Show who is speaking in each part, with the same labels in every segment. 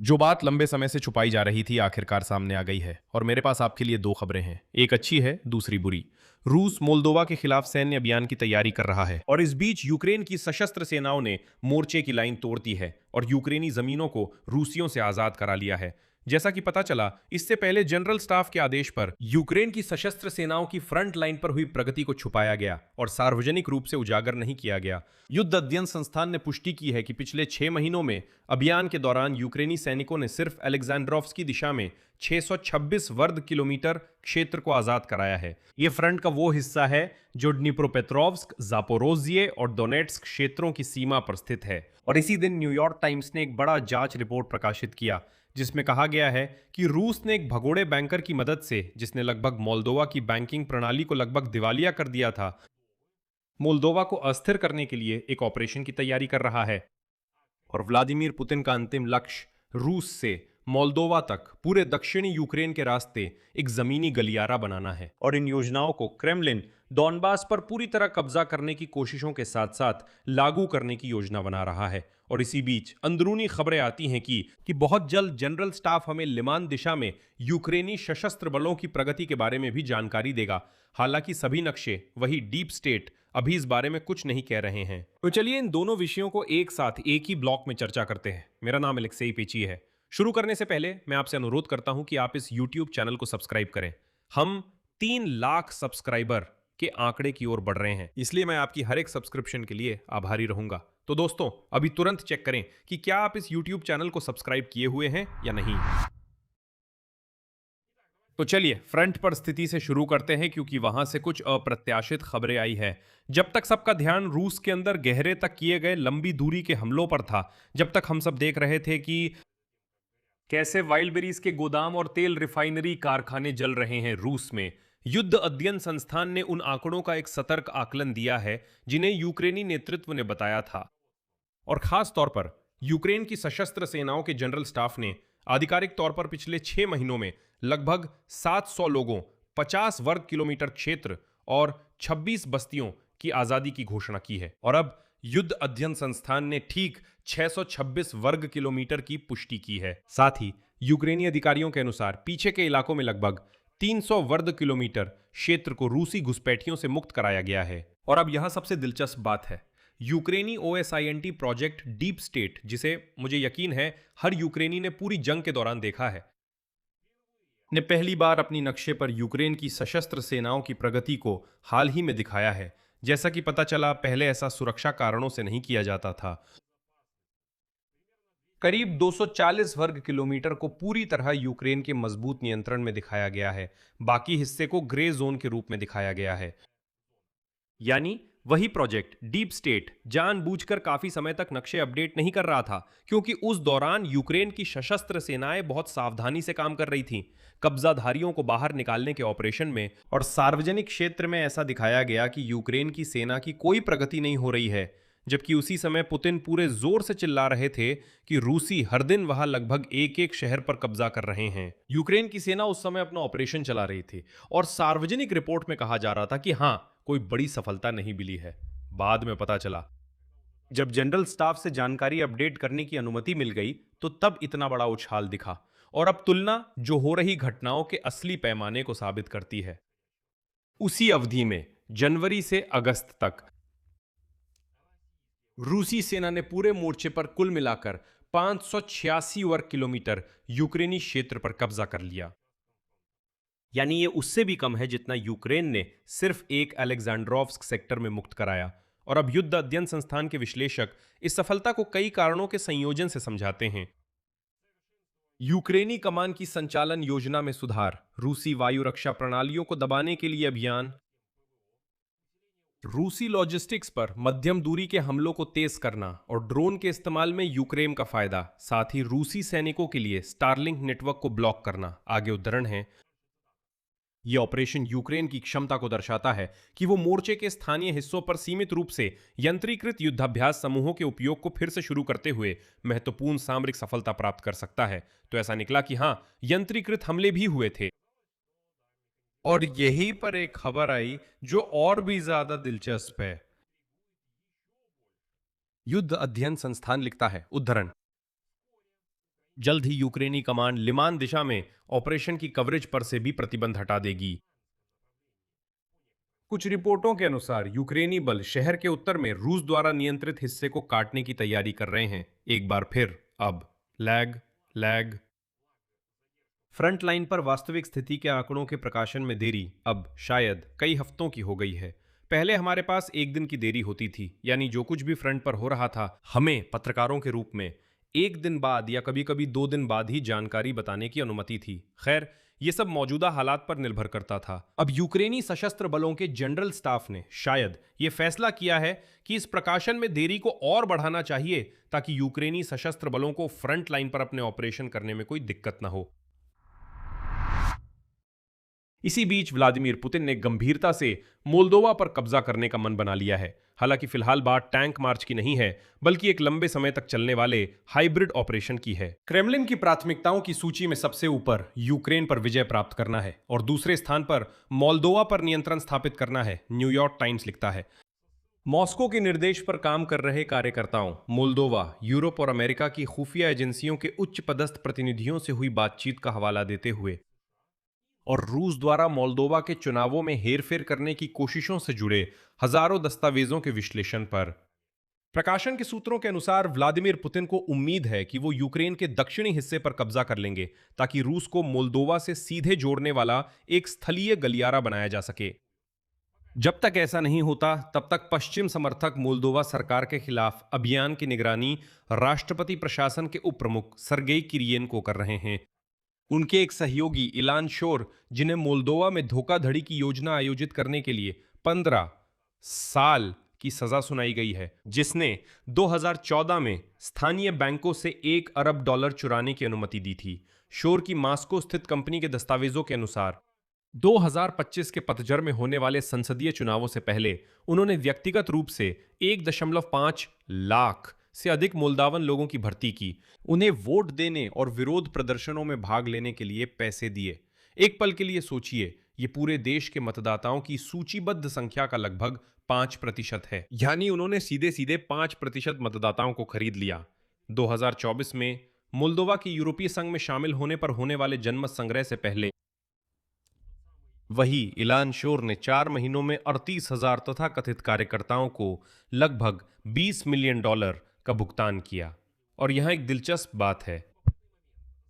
Speaker 1: जो बात लंबे समय से छुपाई जा रही थी आखिरकार सामने आ गई है और मेरे पास आपके लिए दो खबरें हैं। एक अच्छी है, दूसरी बुरी। रूस मोल्दोवा के खिलाफ सैन्य अभियान की तैयारी कर रहा है और इस बीच यूक्रेन की सशस्त्र सेनाओं ने मोर्चे की लाइन तोड़ दी है और यूक्रेनी जमीनों को रूसियों से आजाद करा लिया है। जैसा कि पता चला, इससे पहले जनरल स्टाफ के आदेश पर यूक्रेन की सशस्त्र सेनाओं की फ्रंट लाइन पर हुई प्रगति को छुपाया गया और सार्वजनिक रूप से उजागर नहीं किया गया। युद्ध अध्ययन संस्थान ने पुष्टि की है कि पिछले 6 महीनों में अभियान के दौरान यूक्रेनी सैनिकों ने सिर्फ अलेक्जेंड्रोव्स्की दिशा में 626 वर्ग किलोमीटर क्षेत्र को आजाद कराया है। ये फ्रंट का वो हिस्सा है जो dnipropetrovsk, जापोरोजिए और डोनेट्स्क क्षेत्रों की सीमा पर स्थित है। और इसी दिन न्यूयॉर्क टाइम्स ने एक बड़ा जांच रिपोर्ट प्रकाशित किया जिसमें कहा गया है कि रूस ने एक भगोड़े बैंकर की मदद से, जिसने लगभग मोल्दोवा की बैंकिंग प्रणाली को लगभग दिवालिया कर दिया था, मोल्दोवा को अस्थिर करने के लिए एक ऑपरेशन की तैयारी कर रहा है। और व्लादिमीर पुतिन का अंतिम लक्ष्य रूस से मोल्दोवा तक पूरे दक्षिणी यूक्रेन के रास्ते एक जमीनी गलियारा बनाना है। और इन योजनाओं को क्रेमलिन डॉनबास पर पूरी तरह कब्जा करने की कोशिशों के साथ साथ लागू करने की योजना बना रहा है। और इसी बीच अंदरूनी खबरें आती हैं कि बहुत जल्द जनरल स्टाफ हमें लिमान दिशा में यूक्रेनी सशस्त्र बलों की प्रगति के बारे में भी जानकारी देगा। हालांकि सभी नक्शे, वही डीप स्टेट, अभी इस बारे में कुछ नहीं कह रहे हैं। तो चलिए इन दोनों विषयों को एक साथ एक ही ब्लॉक में चर्चा करते हैं। मेरा नाम अलेक्सेई पेची है। शुरू करने से पहले मैं आपसे अनुरोध करता हूं कि आप इस YouTube चैनल को सब्सक्राइब करें। हम 3 लाख सब्सक्राइबर के आंकड़े की ओर बढ़ रहे हैं, इसलिए मैं आपकी हर एक सब्सक्रिप्शन के लिए आभारी रहूंगा। तो दोस्तों, अभी तुरंत चेक करें कि क्या आप इस YouTube चैनल को सब्सक्राइब किए हुए हैं या नहीं। तो चलिए फ्रंट पर स्थिति से शुरू करते हैं, क्योंकि वहां से कुछ अप्रत्याशित खबरें आई है। जब तक सबका ध्यान रूस के अंदर गहरे तक किए गए लंबी दूरी के हमलों पर था, जब तक हम सब देख रहे थे कि कैसे वाइल्ड बेरीज के गोदाम और तेल रिफाइनरी कारखाने जल रहे हैं रूस में, युद्ध अध्ययन संस्थान ने उन आंकड़ों का एक सतर्क आकलन दिया है जिन्हें यूक्रेनी नेतृत्व ने बताया था। और खास तौर पर यूक्रेन की सशस्त्र सेनाओं के जनरल स्टाफ ने आधिकारिक तौर पर पिछले 6 महीनों में लगभग 700 लोगों, 50 वर्ग किलोमीटर क्षेत्र और 26 बस्तियों की आजादी की घोषणा की है। और अब युद्ध अध्ययन संस्थान ने ठीक 626 वर्ग किलोमीटर की पुष्टि की है। साथ ही यूक्रेनी अधिकारियों के अनुसार पीछे के इलाकों में लगभग 300 वर्ग किलोमीटर क्षेत्र को रूसी घुसपैठियों से मुक्त कराया गया है। और अब यहां सबसे दिलचस्प बात है, यूक्रेनी OSINT प्रोजेक्ट डीप स्टेट, जिसे मुझे यकीन है हर यूक्रेनी ने पूरी जंग के दौरान देखा है, ने पहली बार अपनी नक्शे पर यूक्रेन की सशस्त्र सेनाओं की प्रगति को हाल ही में दिखाया है। जैसा कि पता चला, पहले ऐसा सुरक्षा कारणों से नहीं किया जाता था। करीब 240 वर्ग किलोमीटर को पूरी तरह यूक्रेन के मजबूत नियंत्रण में दिखाया गया है, बाकी हिस्से को ग्रे जोन के रूप में दिखाया गया है। यानी वही प्रोजेक्ट डीप स्टेट जानबूझकर काफी समय तक नक्शे अपडेट नहीं कर रहा था, क्योंकि उस दौरान यूक्रेन की सशस्त्र सेनाएं बहुत सावधानी से काम कर रही थीं, कब्जाधारियों को बाहर निकालने के ऑपरेशन में। और सार्वजनिक क्षेत्र में ऐसा दिखाया गया कि यूक्रेन की सेना की कोई प्रगति नहीं हो रही है, जबकि उसी समय पुतिन पूरे जोर से चिल्ला रहे थे कि रूसी हर दिन वहां लगभग एक एक शहर पर कब्जा कर रहे हैं। यूक्रेन की सेना उस समय अपना ऑपरेशन चला रही थी और सार्वजनिक रिपोर्ट में कहा जा रहा था कि हाँ, कोई बड़ी सफलता नहीं मिली है। बाद में पता चला, जब जनरल स्टाफ से जानकारी अपडेट करने की अनुमति मिल गई, तो तब इतना बड़ा उछाल दिखा। और अब तुलना जो हो रही घटनाओं के असली पैमाने को साबित करती है। उसी अवधि में जनवरी से अगस्त तक रूसी सेना ने पूरे मोर्चे पर कुल मिलाकर 586 वर्ग किलोमीटर यूक्रेनी क्षेत्र पर कब्जा कर लिया। यानी ये उससे भी कम है जितना यूक्रेन ने सिर्फ एक अलेक्जेंड्रोव्स्क सेक्टर में मुक्त कराया। और अब युद्ध अध्ययन संस्थान के विश्लेषक इस सफलता को कई कारणों के संयोजन से समझाते हैं। यूक्रेनी कमान की संचालन योजना में सुधार, रूसी वायु रक्षा प्रणालियों को दबाने के लिए अभियान, रूसी लॉजिस्टिक्स पर मध्यम दूरी के हमलों को तेज करना और ड्रोन के इस्तेमाल में यूक्रेन का फायदा, साथ ही रूसी सैनिकों के लिए स्टारलिंक नेटवर्क को ब्लॉक करना आगे उदाहरण है। यह ऑपरेशन यूक्रेन की क्षमता को दर्शाता है कि वो मोर्चे के स्थानीय हिस्सों पर सीमित रूप से यंत्रीकृत युद्धाभ्यास समूहों के उपयोग को फिर से शुरू करते हुए महत्वपूर्ण सामरिक सफलता प्राप्त कर सकता है। तो ऐसा निकला कि हाँ, यंत्रीकृत हमले भी हुए थे। और यहीं पर एक खबर आई जो और भी ज्यादा दिलचस्प है। युद्ध अध्ययन संस्थान लिखता है, उद्धरण, जल्द ही यूक्रेनी कमांड लिमान दिशा में ऑपरेशन की कवरेज पर से भी प्रतिबंध हटा देगी। कुछ रिपोर्टों के अनुसार यूक्रेनी बल शहर के उत्तर में रूस द्वारा नियंत्रित हिस्से को काटने की तैयारी कर रहे हैं। एक बार फिर अब लैग लैग फ्रंट लाइन पर वास्तविक स्थिति के आंकड़ों के प्रकाशन में देरी अब शायद कई हफ्तों की हो गई है। पहले हमारे पास एक दिन की देरी होती थी, यानी जो कुछ भी फ्रंट पर हो रहा था हमें पत्रकारों के रूप में एक दिन बाद या कभी कभी 2 दिन बाद ही जानकारी बताने की अनुमति थी। खैर, ये सब मौजूदा हालात पर निर्भर करता था। अब यूक्रेनी सशस्त्र बलों के जनरल स्टाफ ने शायद ये फैसला किया है कि इस प्रकाशन में देरी को और बढ़ाना चाहिए ताकि यूक्रेनी सशस्त्र बलों को फ्रंट लाइन पर अपने ऑपरेशन करने में कोई दिक्कत ना हो। इसी बीच व्लादिमीर पुतिन ने गंभीरता से मोल्दोवा पर कब्जा करने का मन बना लिया है। हालांकि फिलहाल बात टैंक मार्च की नहीं है, बल्कि एक लंबे समय तक चलने वाले हाइब्रिड ऑपरेशन की है। क्रेमलिन की प्राथमिकताओं की सूची में सबसे ऊपर यूक्रेन पर विजय प्राप्त करना है और दूसरे स्थान पर मोल्दोवा पर नियंत्रण स्थापित करना है, न्यूयॉर्क टाइम्स लिखता है। मॉस्को के निर्देश पर काम कर रहे कार्यकर्ताओं मोल्दोवा, यूरोप और अमेरिका की खुफिया एजेंसियों के उच्च पदस्थ प्रतिनिधियों से हुई बातचीत का हवाला देते हुए और रूस द्वारा मोल्दोवा के चुनावों में हेरफेर करने की कोशिशों से जुड़े हजारों दस्तावेजों के विश्लेषण पर प्रकाशन के सूत्रों के अनुसार व्लादिमीर पुतिन को उम्मीद है कि वो यूक्रेन के दक्षिणी हिस्से पर कब्जा कर लेंगे ताकि रूस को मोल्दोवा से सीधे जोड़ने वाला एक स्थलीय गलियारा बनाया जा सके। जब तक ऐसा नहीं होता तब तक पश्चिम समर्थक मोल्दोवा सरकार के खिलाफ अभियान की निगरानी राष्ट्रपति प्रशासन के उप प्रमुख सरगेई किरियेनको कर रहे हैं। उनके एक सहयोगी इलान शोर, जिन्हें मोल्दोवा में धोखाधड़ी की योजना आयोजित करने के लिए 15 साल की सजा सुनाई गई है, जिसने 2014 में स्थानीय बैंकों से $1 अरब चुराने की अनुमति दी थी। शोर की मास्को स्थित कंपनी के दस्तावेजों के अनुसार 2025 के पतझड़ में होने वाले संसदीय चुनावों से पहले उन्होंने व्यक्तिगत रूप से 1.5 लाख से अधिक मोल्दावन लोगों की भर्ती की, उन्हें वोट देने और विरोध प्रदर्शनों में भाग लेने के लिए पैसे दिए। एक पल के लिए सोचिए, ये पूरे देश के मतदाताओं की सूचीबद्ध संख्या का लगभग 5% है, यानी उन्होंने सीधे सीधे 5% मतदाताओं को खरीद लिया। 2024 में मोल्दोवा की यूरोपीय संघ में शामिल होने पर होने वाले जनमत संग्रह से पहले वही इलान शोर ने 4 महीनों में 38,000 तथाकथित कार्यकर्ताओं को लगभग $20 मिलियन का भुगतान किया। और यहां एक दिलचस्प बात है,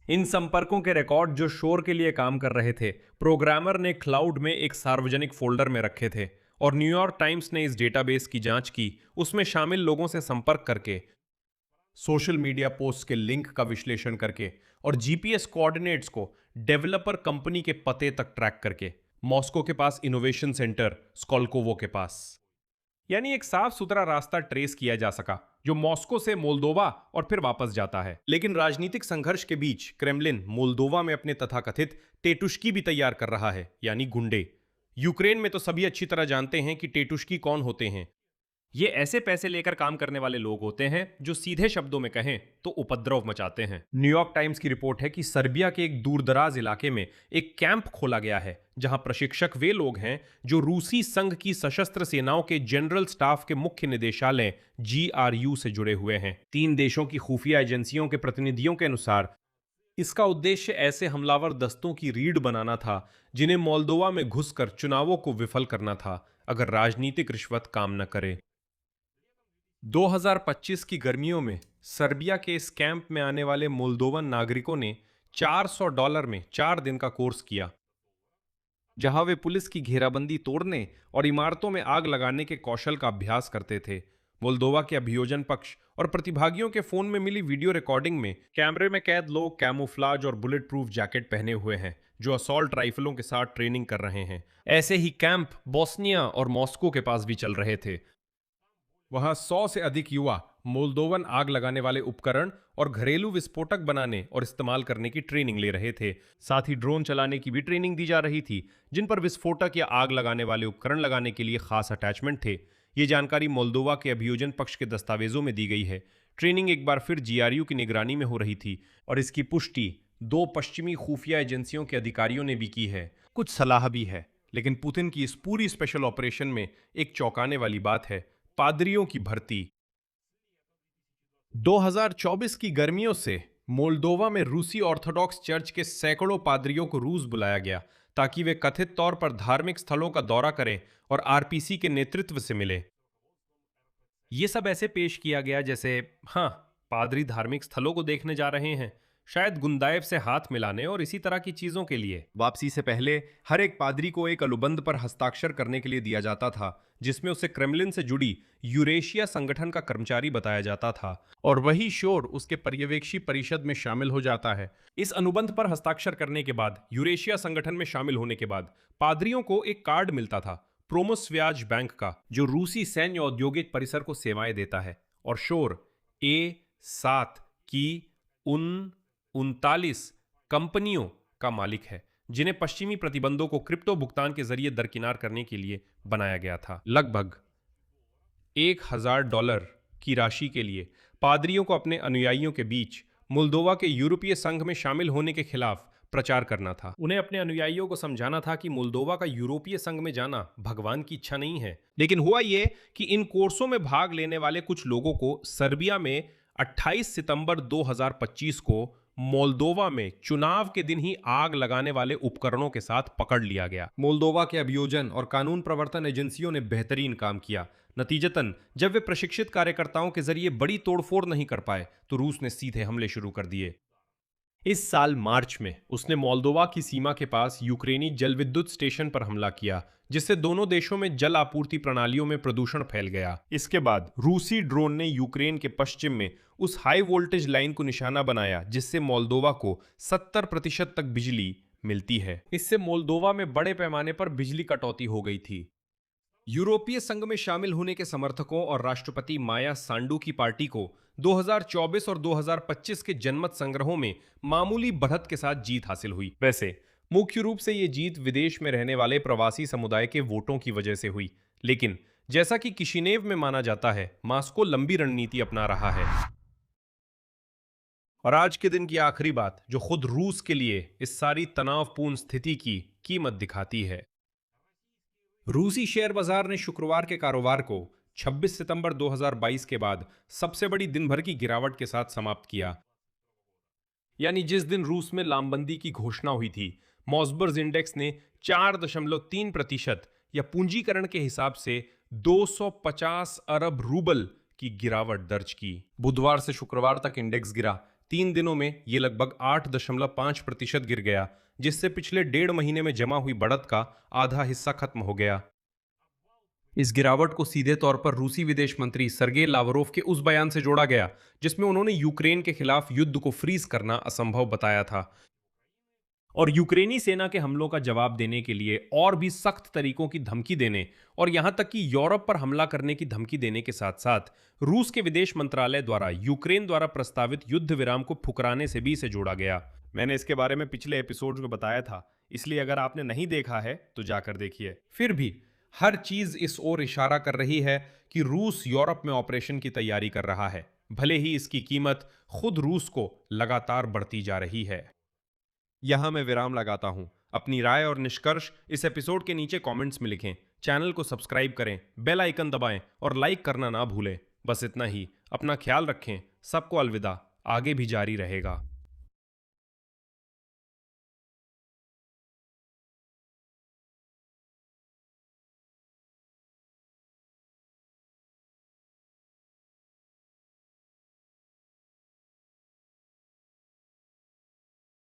Speaker 1: इन संपर्कों के रिकॉर्ड जो शोर के लिए काम कर रहे थे, प्रोग्रामर ने क्लाउड में एक सार्वजनिक फोल्डर में रखे थे और न्यूयॉर्क टाइम्स ने इस डेटाबेस की जांच की, उसमें शामिल लोगों से संपर्क करके, सोशल मीडिया पोस्ट के लिंक का विश्लेषण करके और जीपीएस कोऑर्डिनेट्स को डेवलपर कंपनी के पते तक ट्रैक करके, मॉस्को के पास इनोवेशन सेंटर स्कॉलकोवो के पास, यानी एक साफ सुथरा रास्ता ट्रेस किया जा सका जो मॉस्को से मोल्दोवा और फिर वापस जाता है। लेकिन राजनीतिक संघर्ष के बीच क्रेमलिन मोल्दोवा में अपने तथाकथित टेटुश्की भी तैयार कर रहा है, यानी गुंडे। यूक्रेन में तो सभी अच्छी तरह जानते हैं कि टेटुश्की कौन होते हैं। ये ऐसे पैसे लेकर काम करने वाले लोग होते हैं जो सीधे शब्दों में कहें तो उपद्रव मचाते हैं। न्यूयॉर्क टाइम्स की रिपोर्ट है कि सर्बिया के एक दूरदराज इलाके में एक कैंप खोला गया है जहां प्रशिक्षक वे लोग हैं जो रूसी संघ की सशस्त्र सेनाओं के जनरल स्टाफ के मुख्य निदेशालय GRU से जुड़े हुए हैं। 3 देशों की खुफिया एजेंसियों के प्रतिनिधियों के अनुसार इसका उद्देश्य ऐसे हमलावर दस्तों की रीढ़ बनाना था जिन्हें मोल्दोवा में घुसकर चुनावों को विफल करना था अगर राजनीतिक रिश्वत काम न करे। 2025 की गर्मियों में सर्बिया के इस कैंप में आने वाले मोल्दोवन नागरिकों ने $400 में 4 दिन का कोर्स किया, जहां वे पुलिस की घेराबंदी तोड़ने और इमारतों में आग लगाने के कौशल का अभ्यास करते थे। मोल्दोवा के अभियोजन पक्ष और प्रतिभागियों के फोन में मिली वीडियो रिकॉर्डिंग में कैमरे में कैद लोग कैमोफ्लाज और बुलेट प्रूफ जैकेट पहने हुए हैं जो असॉल्ट राइफलों के साथ ट्रेनिंग कर रहे हैं। ऐसे ही कैंप बोस्निया और मॉस्को के पास भी चल रहे थे। वहां 100 से अधिक युवा मोल्दोवन आग लगाने वाले उपकरण और घरेलू विस्फोटक बनाने और इस्तेमाल करने की ट्रेनिंग ले रहे थे। साथ ही ड्रोन चलाने की भी ट्रेनिंग दी जा रही थी जिन पर विस्फोटक या आग लगाने वाले उपकरण लगाने के लिए खास अटैचमेंट थे। ये जानकारी मोल्दोवा के अभियोजन पक्ष के दस्तावेजों में दी गई है। ट्रेनिंग एक बार फिर GRU की निगरानी में हो रही थी और इसकी पुष्टि 2 पश्चिमी खुफिया एजेंसियों के अधिकारियों ने भी की है। कुछ सलाह भी है, लेकिन पुतिन की इस पूरी स्पेशल ऑपरेशन में एक चौंकाने वाली बात है, पादरियों की भर्ती। 2024 की गर्मियों से मोल्दोवा में रूसी ऑर्थोडॉक्स चर्च के सैकड़ों पादरियों को रूस बुलाया गया ताकि वे कथित तौर पर धार्मिक स्थलों का दौरा करें और आरपीसी के नेतृत्व से मिले। ये सब ऐसे पेश किया गया जैसे हाँ, पादरी धार्मिक स्थलों को देखने जा रहे हैं, शायद गुंदाएव से हाथ मिलाने और इसी तरह की चीजों के लिए। वापसी से पहले हर एक पादरी को एक अनुबंध पर हस्ताक्षर करने के लिए दिया जाता था जिसमें उसे क्रेमलिन से जुड़ी यूरेशिया संगठन का कर्मचारी बताया जाता था और वही शोर उसके पर्यवेक्षी परिषद में शामिल हो जाता है। इस अनुबंध पर हस्ताक्षर करने के बाद, यूरेशिया संगठन में शामिल होने के बाद पादरियों को एक कार्ड मिलता था प्रोमोस्व्याज बैंक का, जो रूसी सैन्य औद्योगिक परिसर को सेवाएं देता है और शोर A7 की उन 39 कंपनियों का मालिक है जिन्हें पश्चिमी प्रतिबंधों को क्रिप्टो भुगतान के जरिए दरकिनार करने के लिए बनाया गया था। लगभग $1000 की राशि के लिए पादरियों को अपने अनुयायियों के बीच मोल्दोवा के यूरोपीय संघ में शामिल होने के खिलाफ प्रचार करना था। उन्हें अपने अनुयायियों को समझाना था कि मोल्दोवा का यूरोपीय संघ में जाना भगवान की इच्छा नहीं है। लेकिन हुआ ये कि इन कोर्सों में भाग लेने वाले कुछ लोगों को सर्बिया में 28 सितंबर 2025 को मोल्दोवा में चुनाव के दिन ही आग लगाने वाले उपकरणों के साथ पकड़ लिया गया। मोल्दोवा के अभियोजन और कानून प्रवर्तन एजेंसियों ने बेहतरीन काम किया। नतीजतन जब वे प्रशिक्षित कार्यकर्ताओं के जरिए बड़ी तोड़फोड़ नहीं कर पाए तो रूस ने सीधे हमले शुरू कर दिए। इस साल मार्च में उसने मोल्दोवा की सीमा के पास यूक्रेनी जल विद्युत स्टेशन पर हमला किया जिससे दोनों देशों में जल आपूर्ति प्रणालियों में प्रदूषण फैल गया। इसके बाद रूसी ड्रोन ने यूक्रेन के पश्चिम में उस हाई वोल्टेज लाइन को निशाना बनाया जिससे मोल्दोवा को 70% तक बिजली मिलती है। इससे मोल्दोवा में बड़े पैमाने पर बिजली कटौती हो गई थी। यूरोपीय संघ में शामिल होने के समर्थकों और राष्ट्रपति माया सांडू की पार्टी को 2024 और 2025 के जनमत संग्रहों में मामूली बढ़त के साथ जीत हासिल हुई। वैसे मुख्य रूप से ये जीत विदेश में रहने वाले प्रवासी समुदाय के वोटों की वजह से हुई, लेकिन जैसा कि किशिनेव में माना जाता है, मास्को लंबी रणनीति अपना रहा है। और आज के दिन की आखिरी बात जो खुद रूस के लिए इस सारी तनावपूर्ण स्थिति की कीमत दिखाती है। रूसी शेयर बाजार ने शुक्रवार के कारोबार को 26 सितंबर 2022 के बाद सबसे बड़ी दिन भर की गिरावट के साथ समाप्त किया। यानी जिस दिन रूस में लामबंदी की घोषणा हुई थी, मॉस्बर्स इंडेक्स ने 4.3% या पूंजीकरण के हिसाब से 250 अरब रूबल की गिरावट दर्ज की। बुधवार से शुक्रवार तक इंडेक्स गिरा। 3 दिनों में यह लगभग 8.5% गिर गया, जिससे पिछले 1.5 महीने में जमा हुई बढ़त का आधा हिस्सा खत्म हो गया। इस गिरावट को सीधे तौर पर रूसी विदेश मंत्री सर्गेई लावरोव के उस बयान से जोड़ा गया जिसमें उन्होंने यूक्रेन के खिलाफ युद्ध को फ्रीज करना असंभव बताया था और यूक्रेनी सेना के हमलों का जवाब देने के लिए और भी सख्त तरीकों की धमकी देने और यहां तक कि यूरोप पर हमला करने की धमकी देने के साथ साथ रूस के विदेश मंत्रालय द्वारा यूक्रेन द्वारा प्रस्तावित युद्ध विराम को ठुकराने से भी इसे जोड़ा गया। मैंने इसके बारे में पिछले एपिसोड में बताया था, इसलिए अगर आपने नहीं देखा है तो जाकर देखिए। फिर भी हर चीज इस ओर इशारा कर रही है कि रूस यूरोप में ऑपरेशन की तैयारी कर रहा है, भले ही इसकी कीमत खुद रूस को लगातार बढ़ती जा रही है। यहां मैं विराम लगाता हूं। अपनी राय और निष्कर्ष इस एपिसोड के नीचे कमेंट्स में लिखें। चैनल को सब्सक्राइब करें, बेल आइकन दबाएं और लाइक करना ना भूलें। बस इतना ही। अपना ख्याल रखें। सबको अलविदा। आगे भी जारी रहेगा।